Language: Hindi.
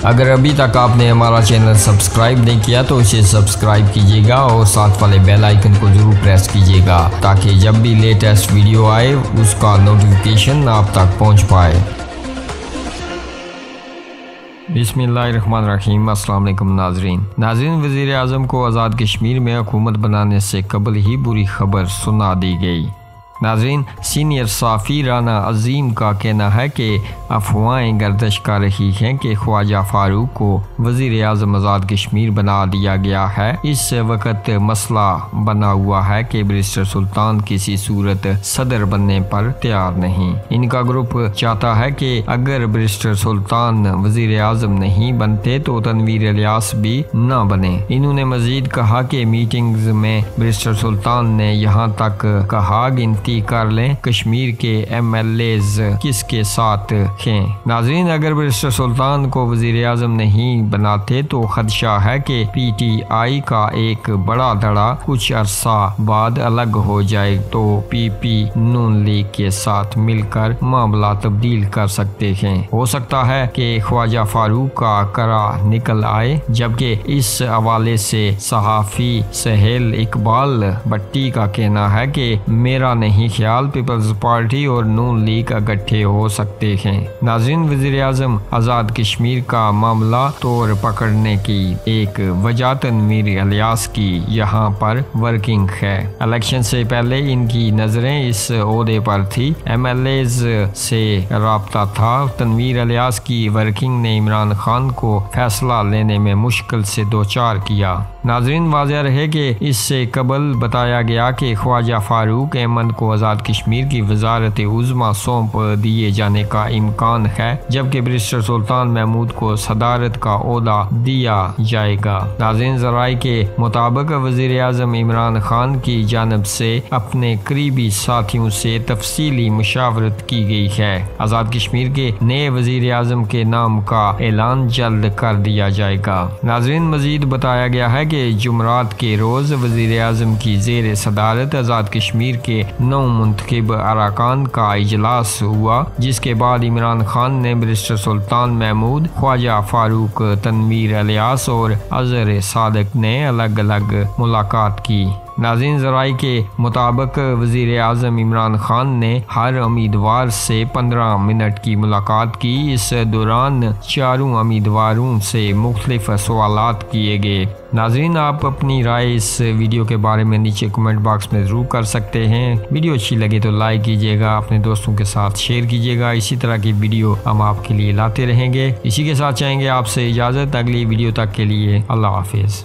अगर अभी तक आपने हमारा चैनल सब्सक्राइब नहीं किया तो इसे सब्सक्राइब कीजिएगा और साथ वाले बेल आइकन को जरूर प्रेस कीजिएगा ताकि जब भी लेटेस्ट वीडियो आए उसका नोटिफिकेशन आप तक पहुंच पाए। बिस्मिल्लाहिर्रहमानिर्रहीम। अस्सलाम वालेकुम नाज़रीन, वज़ीर आज़म को आज़ाद कश्मीर में हुकूमत बनाने से कबल ही बुरी खबर सुना दी गई। नाज़रीन, सीनियर साफ़ी राना अजीम का कहना है कि अफवाहें गर्दिश कर रही हैं कि ख्वाजा फारूक को वज़ीर आज़म आज़ाद कश्मीर बना दिया गया है। इस वक्त मसला बना हुआ है कि बैरिस्टर सुल्तान किसी सूरत सदर बनने पर तैयार नहीं। इनका ग्रुप चाहता है कि अगर बैरिस्टर सुल्तान वज़ीर आज़म नहीं बनते तो तनवीर इलियास भी न बने। इन्होंने मजीद कहा कि मीटिंग्स में बैरिस्टर सुल्तान ने यहाँ तक कहा गिनती कर लें कश्मीर के MLAs किसके साथ हैं। नाजरीन, अगर बैरिस्टर सुल्तान को वज़ीर आज़म नहीं बनाते तो खदशा है कि PTI का एक बड़ा धड़ा कुछ अरसा बाद अलग हो जाए तो PP नून लीग के साथ मिलकर मामला तब्दील कर सकते हैं। हो सकता है कि ख्वाजा फारूक का करा निकल आए। जबकि इस हवाले से सहाफ़ी सहेल इकबाल भट्टी का कहना है कि मेरा नहीं ख्याल पीपल्स पार्टी और नून लीग इकट्ठे हो सकते हैं। नाज़रीन, वज़ीर आज़म आज़ाद कश्मीर का मामला तोड़ पकड़ने की एक वजह तनवीर इलियास की यहाँ पर वर्किंग है। इलेक्शन से पहले इनकी नजरें इस ओहदे पर थी। MLAs से राब्ता था। तनवीर इलियास की वर्किंग ने इमरान खान को फैसला लेने में मुश्किल से दो चार किया। नाज़रीन, वाज़ेह रहे कि इससे कबल बताया गया कि ख्वाजा फारूक अहमद को आज़ाद कश्मीर की वजारत उज़्मा सौंप दिए जाने का इम्कान है, जबकि बैरिस्टर सुल्तान महमूद को सदारत का ओहदा दिया जाएगा। नाज़रीन, ज़राए के मुताबिक वज़ीर आज़म इमरान खान की जानब से अपने करीबी साथियों से तफसीली मुशावरत की गई है। आज़ाद कश्मीर के नए वज़ीर आज़म के नाम का ऐलान जल्द कर दिया जाएगा। नाज़रीन, मजीद बताया गया है कि जुमरात के रोज़ वज़ीर आज़म की ज़ेर सदारत आज़ाद कश्मीर के 9 मुंतखब अरकान का इजलास हुआ, जिसके बाद इमरान खान ने बैरिस्टर सुल्तान महमूद, ख्वाजा फारूक, तनवीर इलियास और अज़हर सादिक ने अलग अलग मुलाकात की। नाज़रीन, ज़राए के मुताबिक वज़ीर आज़म इमरान खान ने हर उम्मीदवार से 15 मिनट की मुलाकात की। इस दौरान चारों उम्मीदवारों से मुख्तलिफ सवालात किए गए। नाज़रीन, आप अपनी राय इस वीडियो के बारे में नीचे कमेंट बॉक्स में ज़रूर कर सकते हैं। वीडियो अच्छी लगे तो लाइक कीजिएगा, अपने दोस्तों के साथ शेयर कीजिएगा। इसी तरह की वीडियो हम आपके लिए लाते रहेंगे। इसी के साथ चाहेंगे आपसे इजाज़त। अगली वीडियो तक के लिए अल्लाह हाफिज़।